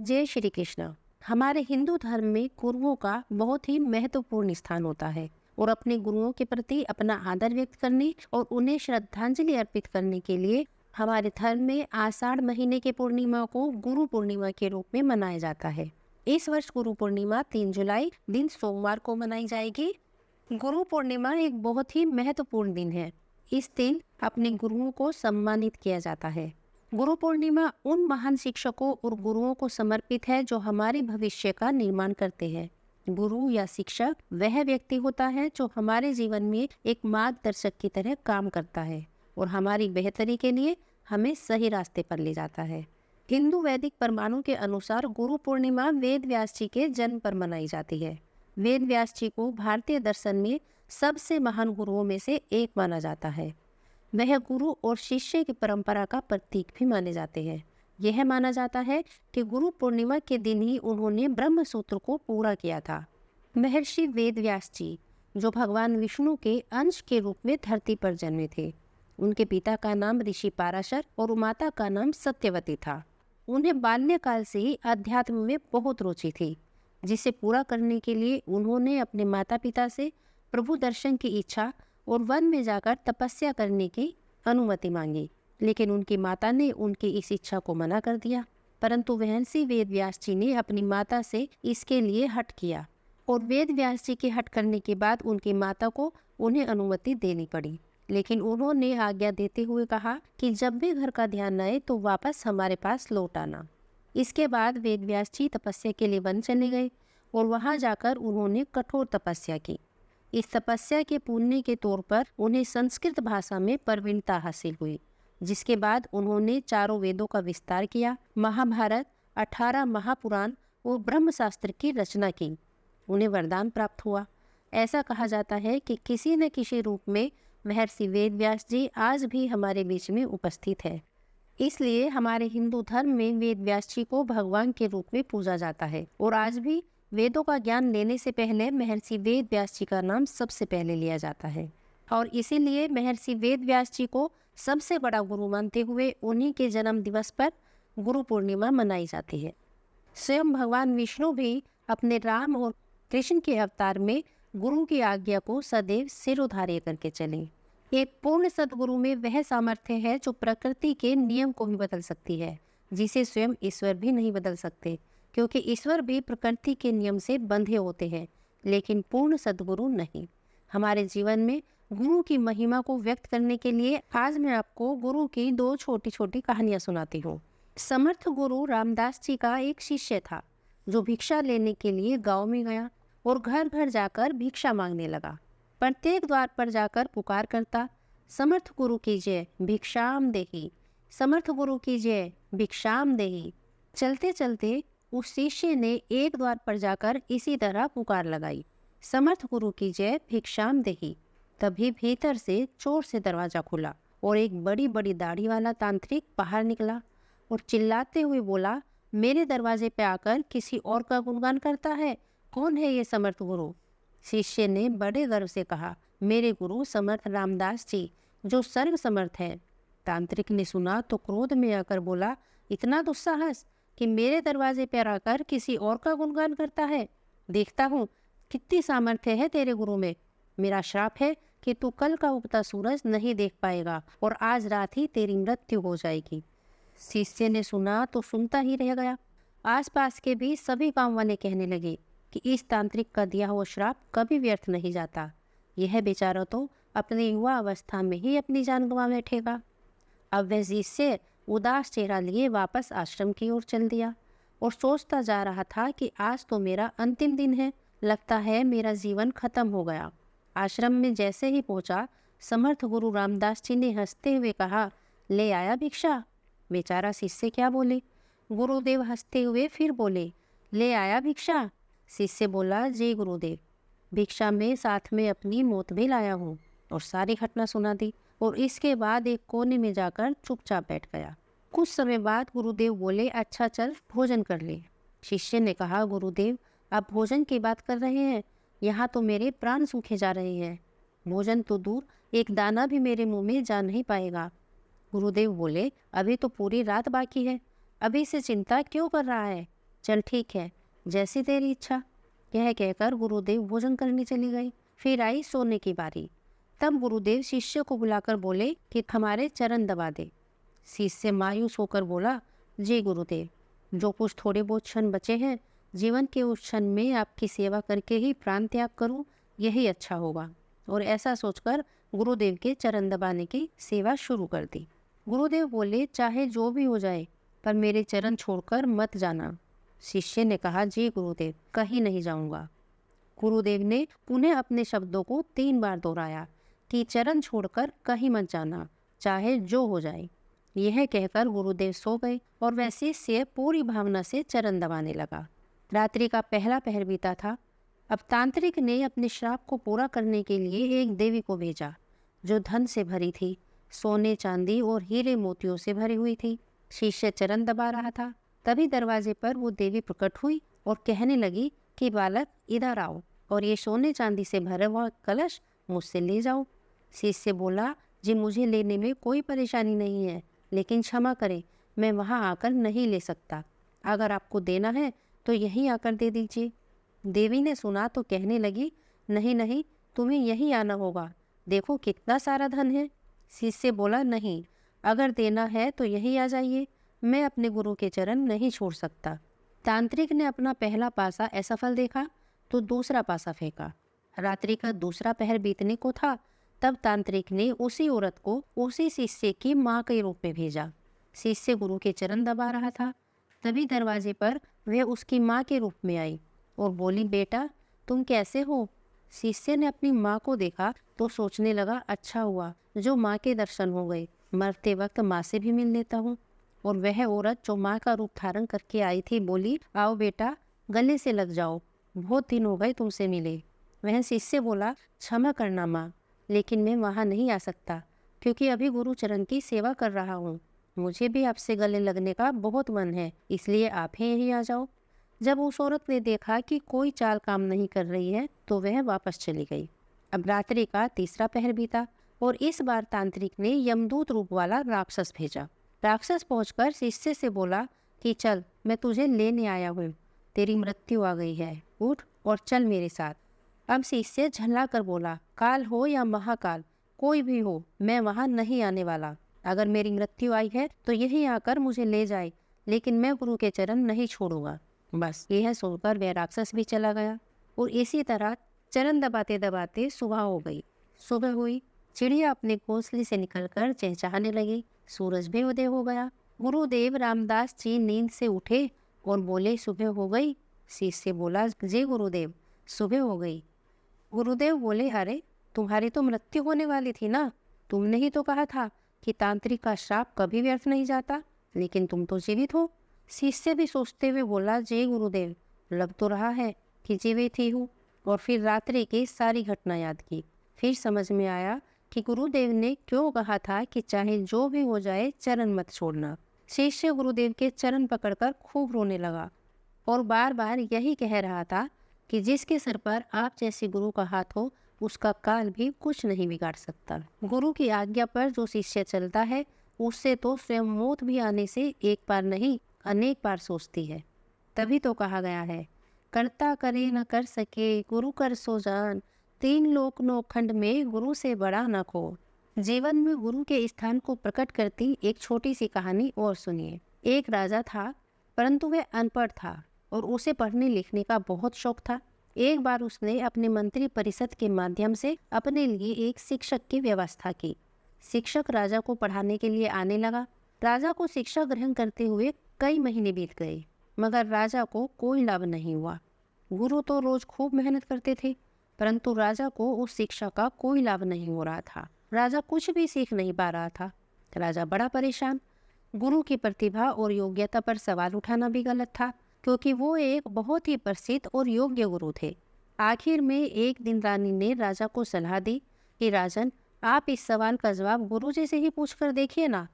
जय श्री कृष्ण। हमारे हिंदू धर्म में गुरुओं का बहुत ही महत्वपूर्ण स्थान होता है और अपने गुरुओं के प्रति अपना आदर व्यक्त करने और उन्हें श्रद्धांजलि अर्पित करने के लिए हमारे धर्म में आषाढ़ महीने के पूर्णिमा को गुरु पूर्णिमा के रूप में मनाया जाता है। इस वर्ष गुरु पूर्णिमा 3 जुलाई दिन सोमवार को मनाई जाएगी। गुरु पूर्णिमा एक बहुत ही महत्वपूर्ण दिन है। इस दिन अपने गुरुओं को सम्मानित किया जाता है। गुरु पूर्णिमा उन महान शिक्षकों और गुरुओं को समर्पित है जो हमारे भविष्य का निर्माण करते हैं। गुरु या शिक्षक वह व्यक्ति होता है जो हमारे जीवन में एक मार्गदर्शक की तरह काम करता है और हमारी बेहतरी के लिए हमें सही रास्ते पर ले जाता है। हिंदू वैदिक प्रमाणों के अनुसार गुरु पूर्णिमा वेद व्यास जी के जन्म पर मनाई जाती है। वेद व्यास जी को भारतीय दर्शन में सबसे महान गुरुओं में से एक माना जाता है। वह गुरु और शिष्य की परंपरा का प्रतीक भी माने जाते हैं। यह माना जाता है कि गुरु पूर्णिमा के दिन ही उन्होंने ब्रह्म सूत्र को पूरा किया था। महर्षि वेद व्यास जी जो भगवान विष्णु के अंश के रूप में धरती पर जन्मे थे। उनके पिता का नाम ऋषि पाराशर और माता का नाम सत्यवती था। उन्हें बाल्यकाल से ही अध्यात्म में बहुत रुचि थी, जिसे पूरा करने के लिए उन्होंने अपने माता पिता से प्रभु दर्शन की इच्छा और वन में जाकर तपस्या करने की अनुमति मांगी, लेकिन उनकी माता ने उनकी इस इच्छा को मना कर दिया। परंतु महर्षि वेद व्यास जी ने अपनी माता से इसके लिए हट किया और वेद व्यास जी के हट करने के बाद उनकी माता को उन्हें अनुमति देनी पड़ी। लेकिन उन्होंने आज्ञा देते हुए कहा कि जब भी घर का ध्यान आए तो वापस हमारे पास लौट आना। इसके बाद वेद व्यास जी तपस्या के लिए वन चले गए और वहां जाकर उन्होंने कठोर तपस्या की। इस तपस्या के पुण्य के तौर पर उन्हें संस्कृत भाषा में प्रवीणता हासिल हुई, जिसके बाद उन्होंने चारों वेदों का विस्तार किया, महाभारत, 18 महापुराण और ब्रह्मशास्त्र की रचना की। उन्हें वरदान प्राप्त हुआ। ऐसा कहा जाता है कि किसी न किसी रूप में महर्षि वेद व्यास जी आज भी हमारे बीच में उपस्थित है। इसलिए हमारे हिंदू धर्म में वेद व्यास जी को भगवान के रूप में पूजा जाता है और आज भी वेदों का ज्ञान लेने से पहले महर्षि वेद व्यास जी का नाम सबसे पहले लिया जाता है और इसीलिए महर्षि वेद व्यास जी को सबसे बड़ा गुरु मानते हुए उन्हीं के जन्म दिवस पर गुरु पूर्णिमा मनाई जाती है। स्वयं भगवान विष्णु भी अपने राम और कृष्ण के अवतार में गुरु की आज्ञा को सदैव सिरोधार्य करके चले। एक पूर्ण सद्गुरु में वह सामर्थ्य है जो प्रकृति के नियम को भी बदल सकती है, जिसे स्वयं ईश्वर भी नहीं बदल सकते, क्योंकि ईश्वर भी प्रकृति के नियम से बंधे होते हैं, लेकिन पूर्ण सद्गुरु नहीं। हमारे जीवन में गुरु की महिमा को व्यक्त करने के लिए आज मैं आपको गुरु की 2 छोटी छोटी कहानियां सुनाती हूँ। समर्थ गुरु रामदास जी का एक शिष्य था जो भिक्षा लेने के लिए गांव में गया और घर घर जाकर भिक्षा मांगने लगा। प्रत्येक द्वार पर जाकर पुकार करता, समर्थ गुरु की जय, भिक्षाम देहि, समर्थ गुरु की जय, भिक्षाम देहि। चलते चलते उस शिष्य ने एक द्वार पर जाकर इसी तरह पुकार लगाई, समर्थ गुरु की जय, भिक्षाम देहि। तभी भीतर से जोर से दरवाजा खुला और एक बड़ी बड़ी दाढ़ी वाला तांत्रिक बाहर निकला और चिल्लाते हुए बोला, मेरे दरवाजे पे आकर किसी और का गुणगान करता है, कौन है ये समर्थ गुरु? शिष्य ने बड़े गर्व से कहा, मेरे गुरु समर्थ रामदास जी जो सर्व समर्थ हैं। तांत्रिक ने सुना तो क्रोध में आकर बोला, इतना दुस्साहस कि मेरे दरवाजे पर आकर किसी और का गुणगान करता है? देखता हूँ कितनी सामर्थ्य है तेरे गुरु में। मेरा श्राप है कि तू कल का उगता सूरज नहीं देख पाएगा और आज रात ही तेरी मृत्यु हो जाएगी। शिष्य ने सुना तो सुनता ही रह गया। आसपास के भी सभी गांव वाले कहने लगे कि इस तांत्रिक का दिया हुआ श्राप कभी व्यर्थ नहीं जाता। यह बेचारा तो अपनी युवा अवस्था में ही अपनी जान गंवा बैठेगा। अब वह शिष्य उदास चेहरा लिए वापस आश्रम की ओर चल दिया और सोचता जा रहा था कि आज तो मेरा अंतिम दिन है, लगता है मेरा जीवन खत्म हो गया। आश्रम में जैसे ही पहुंचा, समर्थ गुरु रामदास जी ने हंसते हुए कहा, ले आया भिक्षा? बेचारा शिष्य क्या बोले। गुरुदेव हंसते हुए फिर बोले, ले आया भिक्षा? शिष्य बोला, जय गुरुदेव, भिक्षा में साथ में अपनी मौत भी लाया हूँ। और सारी घटना सुना दी और इसके बाद एक कोने में जाकर चुपचाप बैठ गया। कुछ समय बाद गुरुदेव बोले, अच्छा चल भोजन कर ले। शिष्य ने कहा, गुरुदेव आप भोजन की बात कर रहे हैं, यहाँ तो मेरे प्राण सूखे जा रहे हैं। भोजन तो दूर, एक दाना भी मेरे मुंह में जा नहीं पाएगा। गुरुदेव बोले, अभी तो पूरी रात बाकी है, अभी से चिंता क्यों कर रहा है? चल ठीक है, जैसी तेरी इच्छा। यह कहकर गुरुदेव भोजन करने चले गए। फिर आई सोने की बारी। तब गुरुदेव शिष्य को बुलाकर बोले कि हमारे चरण दबा दे। शिष्य मायूस होकर बोला, जी गुरुदेव, जो कुछ थोड़े बहुत क्षण बचे हैं, जीवन के उस क्षण में आपकी सेवा करके ही प्राण त्याग करूं, यही अच्छा होगा। और ऐसा सोचकर गुरुदेव के चरण दबाने की सेवा शुरू कर दी। गुरुदेव बोले, चाहे जो भी हो जाए, पर मेरे चरण छोड़कर मत जाना। शिष्य ने कहा, जी गुरुदेव, कहीं नहीं जाऊंगा। गुरुदेव ने पुनः अपने शब्दों को 3 बार दोहराया कि चरण छोड़कर कहीं मत जाना, चाहे जो हो जाए। यह कहकर गुरुदेव सो गए और वह शिष्य पूरी भावना से चरण दबाने लगा। रात्रि का पहला पहर बीता था। अब तांत्रिक ने अपने श्राप को पूरा करने के लिए एक देवी को भेजा, जो धन से भरी थी, सोने चांदी और हीरे मोतियों से भरी हुई थी। शिष्य चरण दबा रहा था, तभी दरवाजे पर वो देवी प्रकट हुई और कहने लगी कि बालक इधर आओ और ये सोने चांदी से भरा हुआ कलश मुझसे ले जाओ। शिष्य बोला, जी मुझे लेने में कोई परेशानी नहीं है, लेकिन क्षमा करें, मैं वहाँ आकर नहीं ले सकता। अगर आपको देना है तो यहीं आकर दे दीजिए। देवी ने सुना तो कहने लगी, नहीं नहीं, तुम्हें यहीं आना होगा, देखो कितना सारा धन है। शिष्य बोला, नहीं, अगर देना है तो यहीं आ जाइए, मैं अपने गुरु के चरण नहीं छोड़ सकता। तांत्रिक ने अपना पहला पासा असफल देखा तो दूसरा पासा फेंका। रात्रि का दूसरा पहर बीतने को था, तब तांत्रिक ने उसी औरत को उसी शिष्य की माँ के रूप में भेजा। शिष्य गुरु के चरण दबा रहा था, तभी दरवाजे पर वह उसकी माँ के रूप में आई और बोली, बेटा तुम कैसे हो? शिष्य ने अपनी माँ को देखा तो सोचने लगा, अच्छा हुआ जो माँ के दर्शन हो गए, मरते वक्त माँ से भी मिल लेता हूँ। और वह औरत जो माँ का रूप धारण करके आई थी बोली, आओ बेटा, गले से लग जाओ, बहुत दिन हो गए तुमसे मिले। वह शिष्य बोला, क्षमा करना माँ, लेकिन मैं वहाँ नहीं आ सकता, क्योंकि अभी गुरु चरण की सेवा कर रहा हूँ। मुझे भी आपसे गले लगने का बहुत मन है, इसलिए आप ही यहीं आ जाओ। जब उस औरत ने देखा कि कोई चाल काम नहीं कर रही है तो वह वापस चली गई। अब रात्रि का तीसरा पहर बीता और इस बार तांत्रिक ने यमदूत रूप वाला राक्षस भेजा। राक्षस पहुंचकर शिष्य से बोला कि चल, मैं तुझे लेने आया हूँ, तेरी मृत्यु आ गई है, उठ और चल मेरे साथ। अब शिष्य झल्ला कर बोला, काल हो या महाकाल, कोई भी हो, मैं वहाँ नहीं आने वाला। अगर मेरी मृत्यु आई है तो यहीं आकर मुझे ले जाए, लेकिन मैं गुरु के चरण नहीं छोड़ूंगा। बस यह सुनकर वह राक्षस भी चला गया और इसी तरह चरण दबाते दबाते सुबह हो गई। सुबह हुई, चिड़िया अपने घोंसले से निकलकर चहचहाने लगी, सूरज भी उदय हो गया। गुरुदेव रामदास जी नींद से उठे और बोले, सुबह हो गई? शिष्य बोला, जी गुरुदेव, सुबह हो गई। गुरुदेव बोले, अरे तुम्हारी तो मृत्यु होने वाली थी ना, तुमने ही तो कहा था कि तांत्रिक का श्राप कभी व्यर्थ नहीं जाता, लेकिन तुम तो जीवित हो। शिष्य भी सोचते हुए बोला, जय गुरुदेव, लग तो रहा है कि जीवित ही हूँ। और फिर रात्रि की सारी घटना याद की। फिर समझ में आया कि गुरुदेव ने क्यों कहा था कि चाहे जो भी हो जाए चरण मत छोड़ना। शिष्य गुरुदेव के चरण पकड़कर खूब रोने लगा और बार बार यही कह रहा था कि जिसके सर पर आप जैसे गुरु का हाथ हो, उसका काल भी कुछ नहीं बिगाड़ सकता। गुरु की आज्ञा पर जो शिष्य चलता है, उससे तो स्वयं मौत भी आने से एक बार नहीं अनेक बार सोचती है। तभी तो कहा गया है, करता करे न कर सके, गुरु कर सो जान, 3 लोक नौखंड में गुरु से बड़ा न को। जीवन में गुरु के स्थान को प्रकट करती एक छोटी सी कहानी और सुनिए। एक राजा था, परंतु वह अनपढ़ था और उसे पढ़ने लिखने का बहुत शौक था। एक बार उसने अपने मंत्री परिषद के माध्यम से अपने लिए एक शिक्षक की व्यवस्था की। शिक्षक राजा को पढ़ाने के लिए आने लगा। राजा को शिक्षा ग्रहण करते हुए कई महीने बीत गए, मगर राजा को कोई लाभ नहीं हुआ। गुरु तो रोज खूब मेहनत करते थे, परंतु राजा को उस शिक्षा का कोई लाभ नहीं हो रहा था। राजा कुछ भी सीख नहीं पा रहा था। राजा बड़ा परेशान। गुरु की प्रतिभा और योग्यता पर सवाल उठाना भी गलत था, क्योंकि वो एक बहुत ही प्रसिद्ध और योग्य गुरु थे। आखिर में एक दिन रानी ने राजा को सलाह दी कि राजन, आप इस सवाल का जवाब गुरुजी से ही पूछकर देखिए ना।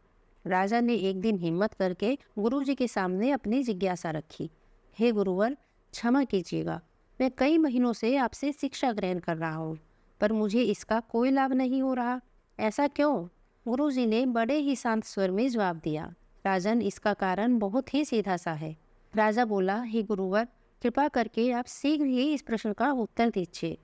राजा ने एक दिन हिम्मत करके गुरुजी के सामने अपनी जिज्ञासा रखी। हे गुरुवर, क्षमा कीजिएगा, मैं कई महीनों से आपसे शिक्षा ग्रहण कर रहा हूँ, पर मुझे इसका कोई लाभ नहीं हो रहा। ऐसा क्यों? गुरुजी ने बड़े ही शांत स्वर में जवाब दिया, राजन, इसका कारण बहुत ही सीधा सा है। राजा बोला, हे गुरुवर, कृपा करके आप शीघ्र ही इस प्रश्न का उत्तर दीजिए।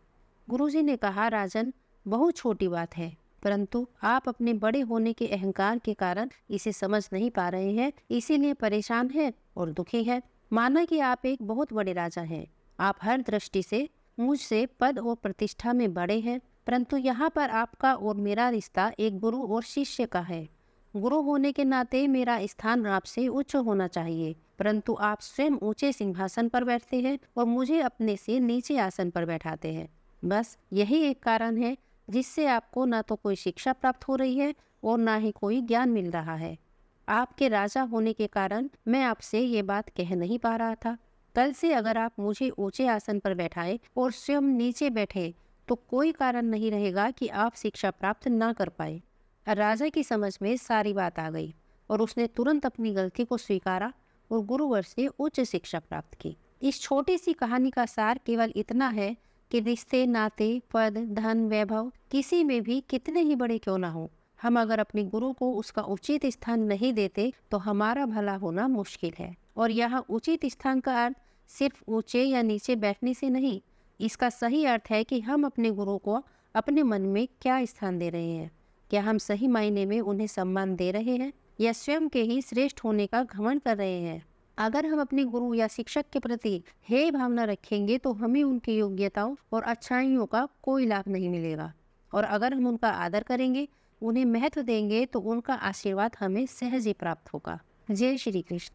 गुरुजी ने कहा, राजन, बहुत छोटी बात है, परंतु आप अपने बड़े होने के अहंकार के कारण इसे समझ नहीं पा रहे हैं, इसीलिए परेशान हैं और दुखी हैं। माना कि आप एक बहुत बड़े राजा हैं, आप हर दृष्टि से मुझसे पद और प्रतिष्ठा में बड़े हैं, परंतु यहाँ पर आपका और मेरा रिश्ता एक गुरु और शिष्य का है। गुरु होने के नाते मेरा स्थान आपसे उच्च होना चाहिए, परंतु आप स्वयं ऊंचे सिंहासन पर बैठते हैं और मुझे अपने से नीचे आसन पर बैठाते हैं। बस यही एक कारण है जिससे आपको ना तो कोई शिक्षा प्राप्त हो रही है और ना ही कोई ज्ञान मिल रहा है। आपके राजा होने के कारण मैं आपसे ये बात कह नहीं पा रहा था। कल से अगर आप मुझे ऊंचे आसन पर बैठाए और स्वयं नीचे बैठे तो कोई कारण नहीं रहेगा कि आप शिक्षा प्राप्त ना कर पाए। राजा की समझ में सारी बात आ गई और उसने तुरंत अपनी गलती को स्वीकारा और गुरुवर से उच्च शिक्षा प्राप्त की। इस छोटी सी कहानी का सार केवल इतना है कि रिश्ते, नाते, पद, धन, वैभव किसी में भी कितने ही बड़े क्यों ना हो, हम अगर अपने गुरु को उसका उचित स्थान नहीं देते तो हमारा भला होना मुश्किल है। और यहाँ उचित स्थान का अर्थ सिर्फ ऊंचे या नीचे बैठने से नहीं, इसका सही अर्थ है कि हम अपने गुरु को अपने मन में क्या स्थान दे रहे हैं। क्या हम सही मायने में उन्हें सम्मान दे रहे हैं या स्वयं के ही श्रेष्ठ होने का घमंड कर रहे हैं? अगर हम अपने गुरु या शिक्षक के प्रति हेय भावना रखेंगे तो हमें उनकी योग्यताओं और अच्छाइयों का कोई लाभ नहीं मिलेगा, और अगर हम उनका आदर करेंगे, उन्हें महत्व देंगे, तो उनका आशीर्वाद हमें सहज ही प्राप्त होगा। जय श्री कृष्ण।